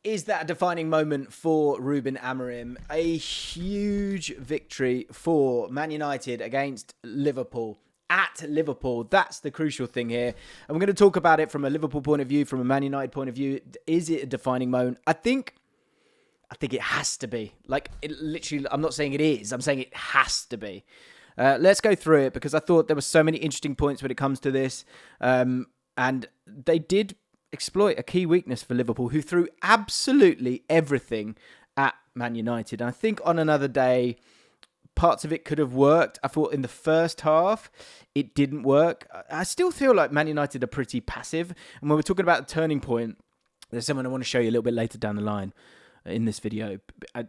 Is that a defining moment for Ruben Amorim? A huge victory for Man United against Liverpool. At Liverpool, that's the crucial thing here. And we're going to talk about it from a Liverpool point of view, from a Man United point of view. Is it a defining moment? I think it has to be. Like, it literally, I'm not saying it is. I'm saying it has to be. Let's go through it because I thought there were so many interesting points when it comes to this. And they did exploit a key weakness for Liverpool, who threw absolutely everything at Man United. And I think on another day, parts of it could have worked. I thought in the first half, it didn't work. I still feel like Man United are pretty passive. And when we're talking about the turning point, there's someone I want to show you a little bit later down the line in this video.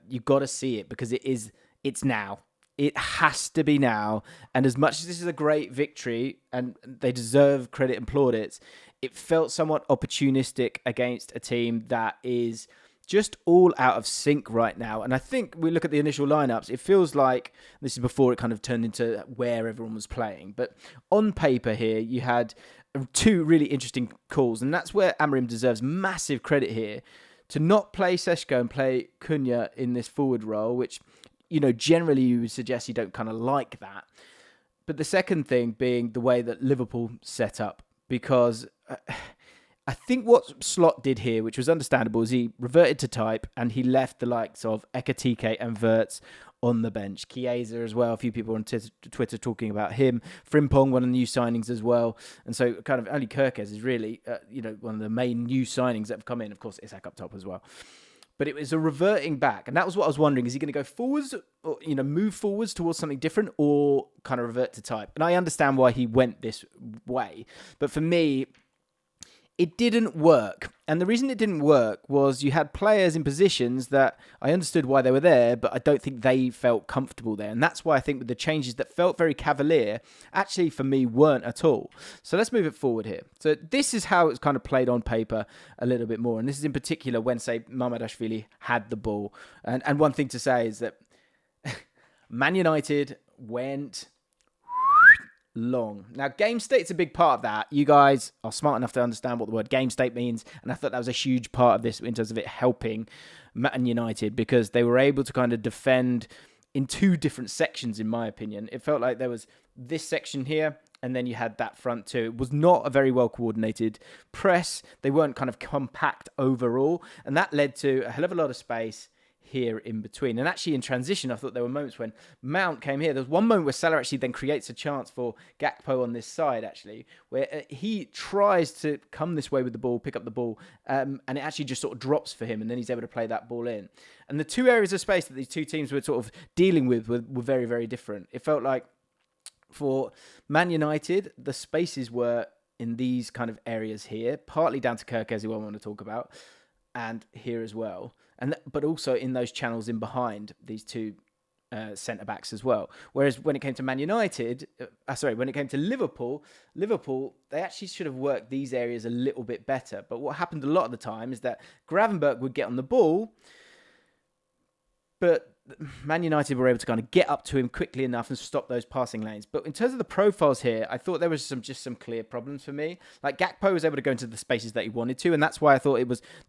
You've got to see it because it's now. It has to be now. And as much as this is a great victory and they deserve credit and plaudits, it felt somewhat opportunistic against a team that is just all out of sync right now. And I think we look at the initial lineups, it feels like this is before it kind of turned into where everyone was playing. But on paper here, you had two really interesting calls. And that's where Amorim deserves massive credit here. To not play Seshko and play Cunha in this forward role, which, you know, generally you would suggest you don't kind of like that. But the second thing being the way that Liverpool set up, because I think what Slot did here, which was understandable, is he reverted to type and he left the likes of Ekatike and Wirtz on the bench. Chiesa as well. A few people on Twitter talking about him. Frimpong, one of the new signings as well. And so kind of only Kirkes is really, one of the main new signings that have come in. Of course, Isak up top as well. But it was a reverting back. And that was what I was wondering. Is he going to go forwards or, move forwards towards something different or kind of revert to type? And I understand why he went this way. But for me, it didn't work. And the reason it didn't work was you had players in positions that I understood why they were there, but I don't think they felt comfortable there. And that's why I think with the changes that felt very cavalier, actually for me weren't at all. So let's move it forward here. So this is how it's kind of played on paper a little bit more. And this is in particular when, say, Mamardashvili had the ball. And one thing to say is that Man United went long. Now, game state's a big part of that. You guys are smart enough to understand what the word game state means, and I thought that was a huge part of this in terms of it helping Man United because they were able to kind of defend in two different sections, in my opinion. It felt like there was this section here, and then you had that front too. It was not a very well-coordinated press. They weren't kind of compact overall, and that led to a hell of a lot of space here in between. And actually in transition, I thought there were moments when Mount came here. There was one moment where Salah actually then creates a chance for Gakpo on this side, actually, where he tries to come this way with the ball, pick up the ball, and it actually just sort of drops for him, and then he's able to play that ball in. And the two areas of space that these two teams were sort of dealing with were very, very different. It felt like for Man United, the spaces were in these kind of areas here, partly down to Kirkes, who I want to talk about, and here as well. But also in those channels in behind these two centre-backs as well. Whereas when it came to Man United, when it came to Liverpool, they actually should have worked these areas a little bit better. But what happened a lot of the time is that Gravenberch would get on the ball, but Man United were able to kind of get up to him quickly enough and stop those passing lanes. But in terms of the profiles here, I thought there was some clear problems for me. Like Gakpo was able to go into the spaces that he wanted to, and that's why I thought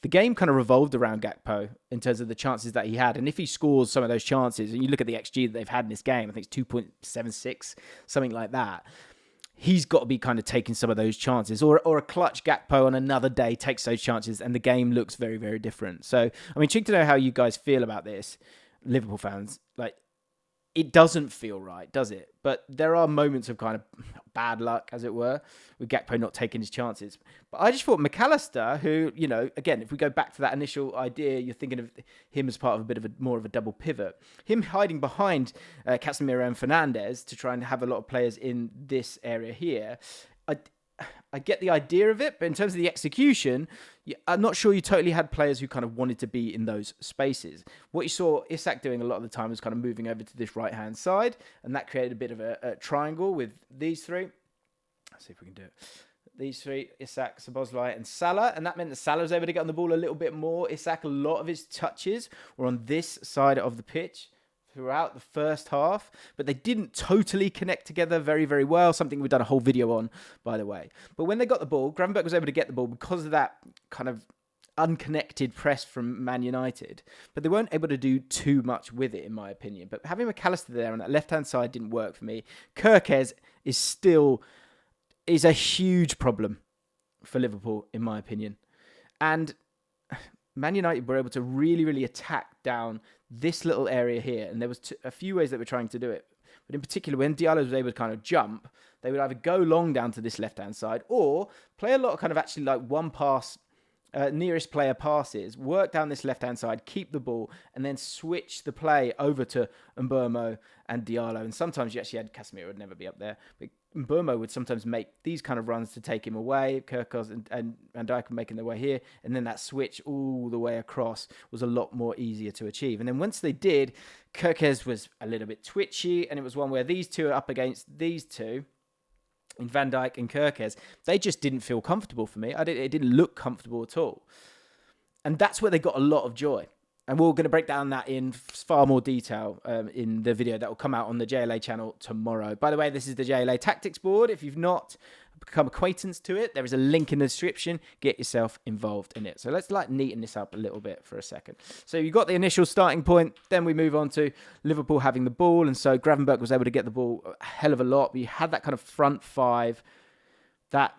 the game kind of revolved around Gakpo in terms of the chances that he had. And if he scores some of those chances, and you look at the XG that they've had in this game, I think it's 2.76, something like that. He's got to be kind of taking some of those chances, or a clutch Gakpo on another day takes those chances, and the game looks very, very different. So, I mean, intrigued to know how you guys feel about this. Liverpool fans, like, it doesn't feel right, does it? But there are moments of kind of bad luck, as it were, with Gakpo not taking his chances. But I just thought McAllister, who, again, if we go back to that initial idea, you're thinking of him as part of a bit of more of a double pivot. Him hiding behind Casemiro and Fernandes to try and have a lot of players in this area here. I get the idea of it, but in terms of the execution, I'm not sure you totally had players who kind of wanted to be in those spaces. What you saw Isak doing a lot of the time was kind of moving over to this right-hand side, and that created a bit of a triangle with these three. Let's see if we can do it. These three, Isak, Szoboszlai, and Salah, and that meant that Salah was able to get on the ball a little bit more. Isak, a lot of his touches were on this side of the pitch throughout the first half, but they didn't totally connect together very, very well, something we've done a whole video on, by the way. But when they got the ball, Gravenberch was able to get the ball because of that kind of unconnected press from Man United, but they weren't able to do too much with it, in my opinion. But having McAllister there on that left-hand side didn't work for me. Kirkes is a huge problem for Liverpool, in my opinion. And Man United were able to really, really attack down this little area here. And there was a few ways that we're trying to do it. But in particular, when Diallo was able to kind of jump, they would either go long down to this left-hand side or play a lot of kind of actually like one pass, nearest player passes, work down this left-hand side, keep the ball, and then switch the play over to Mbeumo and Diallo. And sometimes you actually had Casemiro would never be up there, but Mbeumo would sometimes make these kind of runs to take him away. Kirkos and Van Dijk were making their way here, and then that switch all the way across was a lot more easier to achieve. And then once they did, Kirkes was a little bit twitchy, and it was one where these two are up against these two, in Van Dijk and Kirkes. They just didn't feel comfortable for me. It didn't look comfortable at all. And that's where they got a lot of joy. And we're going to break down that in far more detail in the video that will come out on the JLA channel tomorrow. By the way, this is the JLA Tactics board. If you've not become acquaintance to it, there is a link in the description. Get yourself involved in it. So let's like neaten this up a little bit for a second. So you got the initial starting point. Then we move on to Liverpool having the ball. And so Gravenberch was able to get the ball a hell of a lot. We had that kind of front five that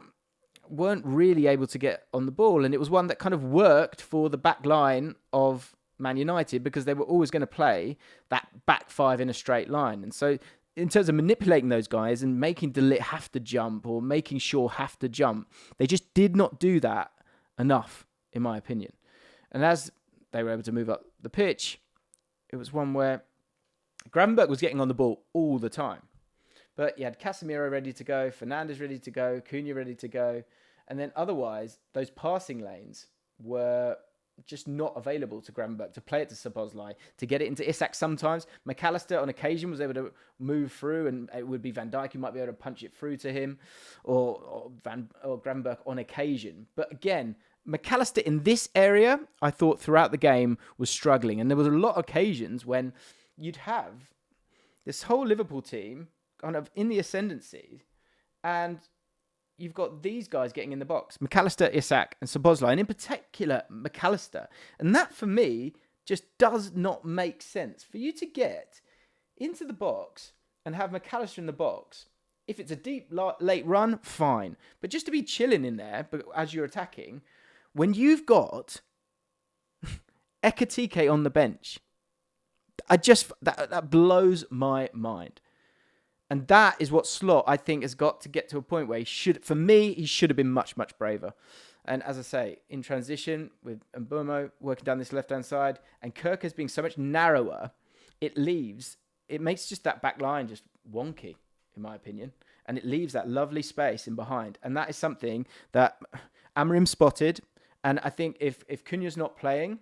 weren't really able to get on the ball. And it was one that kind of worked for the back line of Man United because they were always going to play that back five in a straight line. And so in terms of manipulating those guys and making De Ligt have to jump or making Shaw have to jump, they just did not do that enough, in my opinion. And as they were able to move up the pitch, it was one where Gravenberch was getting on the ball all the time. But you had Casemiro ready to go, Fernandes ready to go, Cunha ready to go. And then otherwise, those passing lanes were just not available to Gravenberch to play it to Szoboszlai, to get it into Isak sometimes. McAllister on occasion was able to move through, and it would be Van Dijk who might be able to punch it through to him, or Gravenberch on occasion. But again, McAllister in this area, I thought throughout the game was struggling, and there was a lot of occasions when you'd have this whole Liverpool team kind of in the ascendancy, and you've got these guys getting in the box. McAllister, Isak, and Szoboszlai, and in particular, McAllister. And that, for me, just does not make sense. For you to get into the box and have McAllister in the box, if it's a deep, late run, fine. But just to be chilling in there as you're attacking, when you've got Ekitike on the bench, that blows my mind. And that is what Slot, I think, has got to get to a point where he should have been much, much braver. And as I say, in transition with Mbeumo working down this left-hand side and Kirkes being so much narrower, it makes just that back line just wonky, in my opinion. And it leaves that lovely space in behind. And that is something that Amorim spotted. And I think if Cunha's not playing,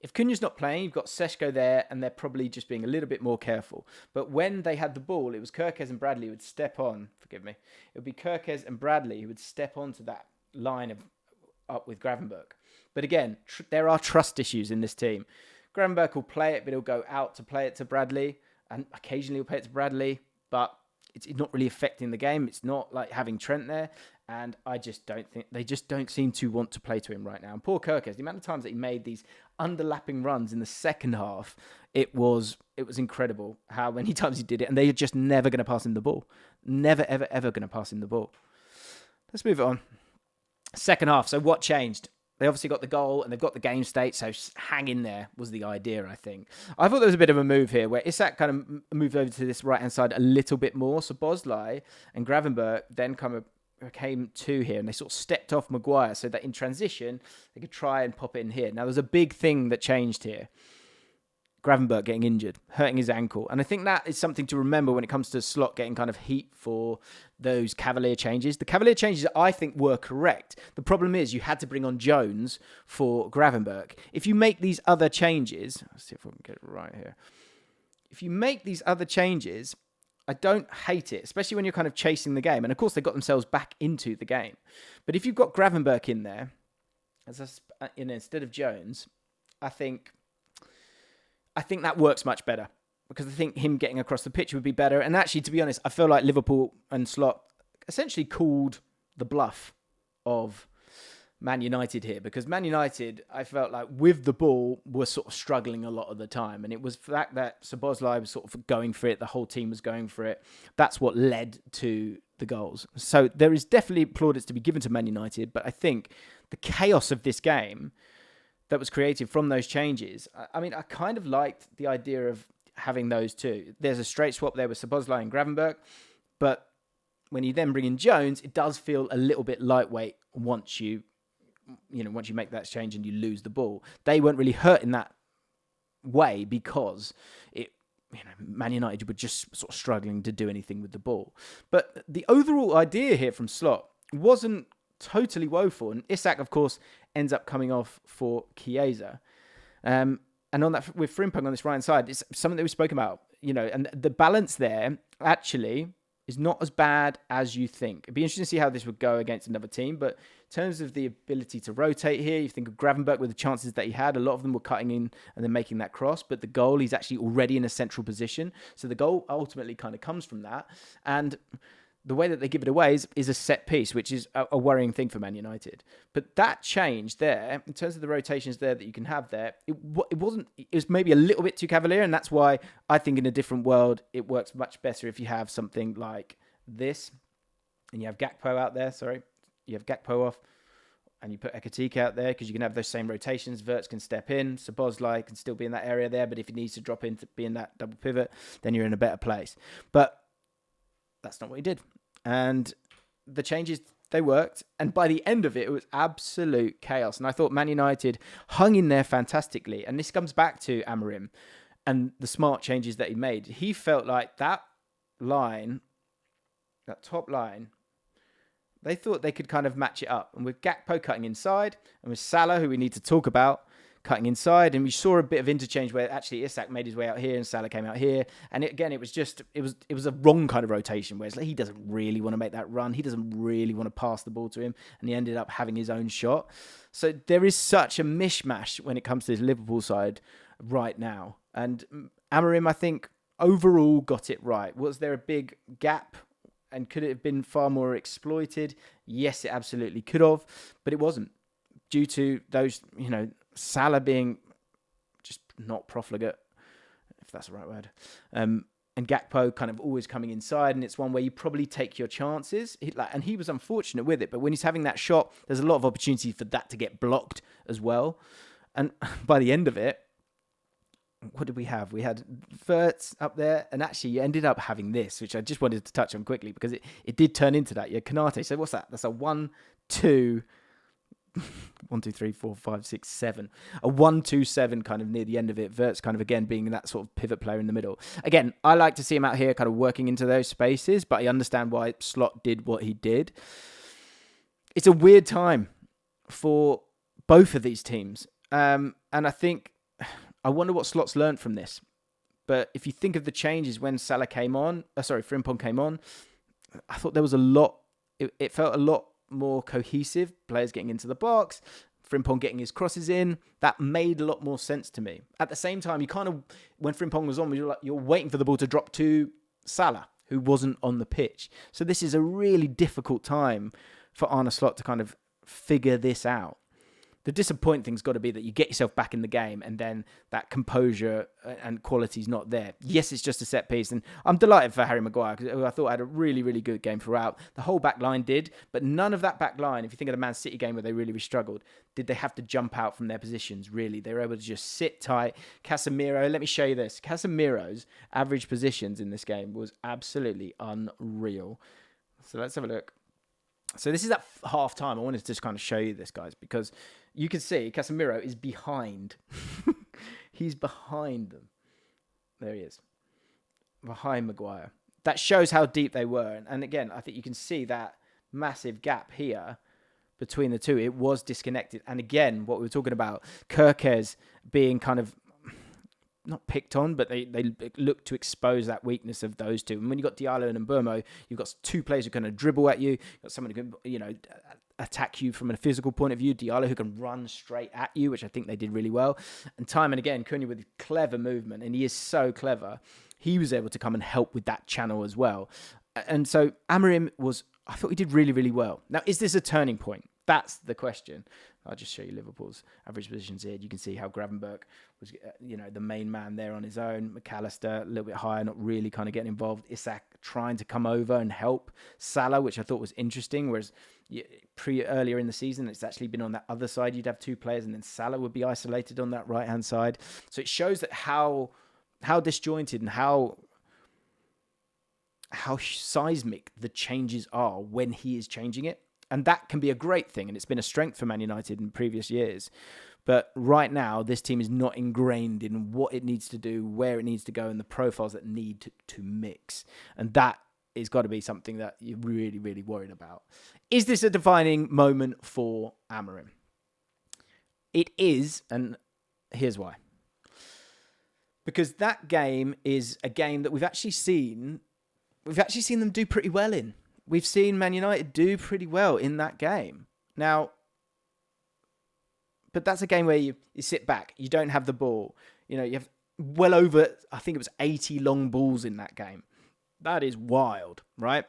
you've got Seshko there, and they're probably just being a little bit more careful. But when they had the ball, it was Kirkes and Bradley who would step on. Forgive me. It would be Kirkes and Bradley who would step onto that line up with Gravenberch. But again, there are trust issues in this team. Gravenberch will play it, but he'll go out to play it to Bradley, and occasionally he'll play it to Bradley, but it's not really affecting the game. It's not like having Trent there. And I just don't think they just don't seem to want to play to him right now. And poor Kirkes, the amount of times that he made these underlapping runs in the second half, it was incredible how many times he did it. And they're just never going to pass him the ball. Never, ever, ever going to pass him the ball. Let's move on. Second half. So what changed? They obviously got the goal and they've got the game state. So hang in there was the idea, I think. I thought there was a bit of a move here where Isak kind of moved over to this right-hand side a little bit more. So Szoboszlai and Gravenberch then came to here, and they sort of stepped off Maguire so that in transition they could try and pop it in here. Now there's a big thing that changed here. Gravenberch getting injured, hurting his ankle. And I think that is something to remember when it comes to Slot getting kind of heat for those Cavalier changes. The Cavalier changes, I think, were correct. The problem is you had to bring on Jones for Gravenberch. If you make these other changes, let's see if we can get it right here. If you make these other changes, I don't hate it, especially when you're kind of chasing the game. And of course, they got themselves back into the game. But if you've got Gravenberch in there, instead of Jones, I think that works much better. Because I think him getting across the pitch would be better. And actually, to be honest, I feel like Liverpool and Slot essentially called the bluff of Man United here, because Man United, I felt like with the ball were sort of struggling a lot of the time, and it was the fact that Szoboszlai was sort of going for it, the whole team was going for it. That's what led to the goals. So there is definitely plaudits to be given to Man United, but I think the chaos of this game that was created from those changes, I mean, I kind of liked the idea of having those two. There's a straight swap there with Szoboszlai and Gravenberch, but when you then bring in Jones, it does feel a little bit lightweight once you make that change and you lose the ball. They weren't really hurt in that way because Man United were just sort of struggling to do anything with the ball. But the overall idea here from Slot wasn't totally woeful. And Isak, of course, ends up coming off for Chiesa. And on that, with Frimpong on this right-hand side, it's something that we spoke about, and the balance there actually is not as bad as you think. It'd be interesting to see how this would go against another team, but in terms of the ability to rotate here, you think of Gravenberch with the chances that he had, a lot of them were cutting in and then making that cross, but the goal, he's actually already in a central position. So the goal ultimately kind of comes from that. And the way that they give it away is a set piece, which is a worrying thing for Man United. But that change there, in terms of the rotations there that you can have there, it was maybe a little bit too cavalier, and that's why I think in a different world, it works much better if you have something like this, and you have Gakpo out there, you have Gakpo off, and you put Ekitike out there, because you can have those same rotations. Wirtz can step in, Szoboszlai can still be in that area there, but if he needs to drop in to be in that double pivot, then you're in a better place. But that's not what he did. And the changes, they worked. And by the end of it, it was absolute chaos. And I thought Man United hung in there fantastically. And this comes back to Amorim and the smart changes that he made. He felt like that top line, they thought they could kind of match it up. And with Gakpo cutting inside, and with Salah, who we need to talk about, cutting inside, and we saw a bit of interchange where actually Isak made his way out here and Salah came out here, and it was a wrong kind of rotation where it's like he doesn't really want to make that run, he doesn't really want to pass the ball to him, and he ended up having his own shot. So there is such a mishmash when it comes to this Liverpool side right now, and Amorim, I think, overall got it right. Was there a big gap? And could it have been far more exploited? Yes, it absolutely could have, but it wasn't, due to those, Salah being just not profligate, if that's the right word, and Gakpo kind of always coming inside, and it's one where you probably take your chances. And he was unfortunate with it, but when he's having that shot, there's a lot of opportunity for that to get blocked as well. And by the end of it, what did we have? We had Wirtz up there, and actually you ended up having this, which I just wanted to touch on quickly because it did turn into that. Yeah, Konate. So what's that? That's a 1, 2, 1, 2, 3, 4, 5, 6, 7. A 1, 2, 7 kind of near the end of it. Wirtz kind of again being that sort of pivot player in the middle. Again, I like to see him out here kind of working into those spaces, but I understand why Slot did what he did. It's a weird time for both of these teams. And I think, I wonder what Slot's learned from this. But if you think of the changes when Salah came on, Frimpong came on, I thought there was a lot, it felt a lot more cohesive. Players getting into the box, Frimpong getting his crosses in, that made a lot more sense to me. At the same time, you kind of, when Frimpong was on, you're waiting for the ball to drop to Salah, who wasn't on the pitch. So this is a really difficult time for Arne Slot to kind of figure this out. The disappointing thing's got to be that you get yourself back in the game and then that composure and quality's not there. Yes, it's just a set piece, and I'm delighted for Harry Maguire, because I thought I had a really, really good game throughout. The whole back line did, but none of that back line, if you think of the Man City game where they really struggled, did they have to jump out from their positions, really. They were able to just sit tight. Casemiro, let me show you this. Casemiro's average positions in this game was absolutely unreal. So let's have a look. So this is at half time. I wanted to just kind of show you this, guys, because you can see Casemiro is behind. He's behind them. There he is. Behind Maguire. That shows how deep they were. And again, I think you can see that massive gap here between the two. It was disconnected. And again, what we were talking about, Kerkez being kind of not picked on, but they look to expose that weakness of those two. And when you've got Diallo and Mbeumo, you've got two players who can dribble at you. You've got someone who can, attack you from a physical point of view. Diallo who can run straight at you, which I think they did really well. And time and again, Cunha with clever movement, and he is so clever. He was able to come and help with that channel as well. And so Amorim I thought he did really, really well. Now, is this a turning point? That's the question. I'll just show you Liverpool's average positions here. You can see how Gravenberch was, the main man there on his own. McAllister a little bit higher, not really kind of getting involved. Isak trying to come over and help. Salah, which I thought was interesting, whereas earlier in the season, it's actually been on that other side. You'd have two players, and then Salah would be isolated on that right-hand side. So it shows that how disjointed and how seismic the changes are when he is changing it. And that can be a great thing, and it's been a strength for Man United in previous years. But right now, this team is not ingrained in what it needs to do, where it needs to go, and the profiles that need to mix. And that has got to be something that you're really, really worried about. Is this a defining moment for Amorim? It is, and here's why. Because that game is a game that we've actually seen them do pretty well in. We've seen Man United do pretty well in that game. Now, but that's a game where you sit back, you don't have the ball. You have well over, I think it was 80 long balls in that game. That is wild, right?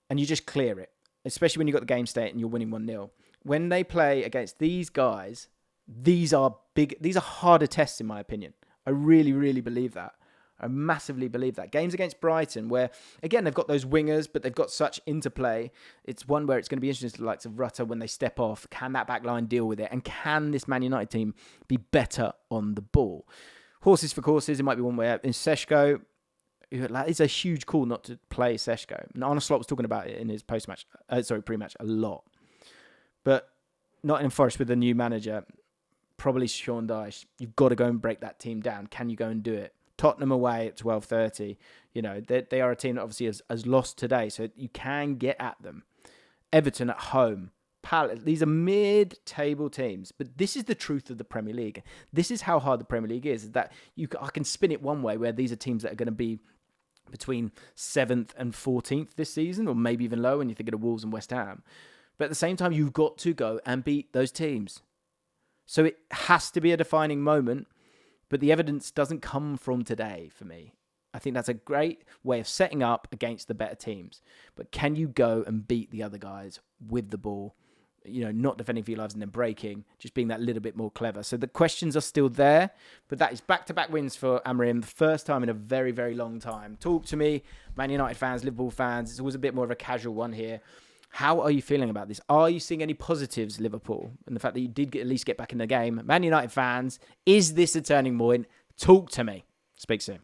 And you just clear it, especially when you've got the game state and you're winning 1-0. When they play against these guys, these are harder tests in my opinion. I really, really believe that. I massively believe that. Games against Brighton, where, again, they've got those wingers, but they've got such interplay. It's one where it's going to be interesting to the likes of Rutter when they step off. Can that back line deal with it? And can this Man United team be better on the ball? Horses for courses, it might be one way out. In Seshko, it's a huge call not to play Seshko. And Arne Slot was talking about it in his pre-match a lot. But Nottingham Forest with a new manager, probably Sean Dyche, you've got to go and break that team down. Can you go and do it? Tottenham away at 12:30. They are a team that obviously has lost today, so you can get at them. Everton at home. Palace. These are mid-table teams, but this is the truth of the Premier League. This is how hard the Premier League is that I can spin it one way, where these are teams that are going to be between 7th and 14th this season, or maybe even lower when you think of the Wolves and West Ham. But at the same time, you've got to go and beat those teams. So it has to be a defining moment. But the evidence doesn't come from today for me. I think that's a great way of setting up against the better teams. But can you go and beat the other guys with the ball? Not defending for your lives and then breaking, just being that little bit more clever. So the questions are still there, but that is back-to-back wins for Amorim, the first time in a very, very long time. Talk to me, Man United fans, Liverpool fans. It's always a bit more of a casual one here. How are you feeling about this? Are you seeing any positives, Liverpool, and the fact that you did at least get back in the game? Man United fans, is this a turning point? Talk to me. Speak soon.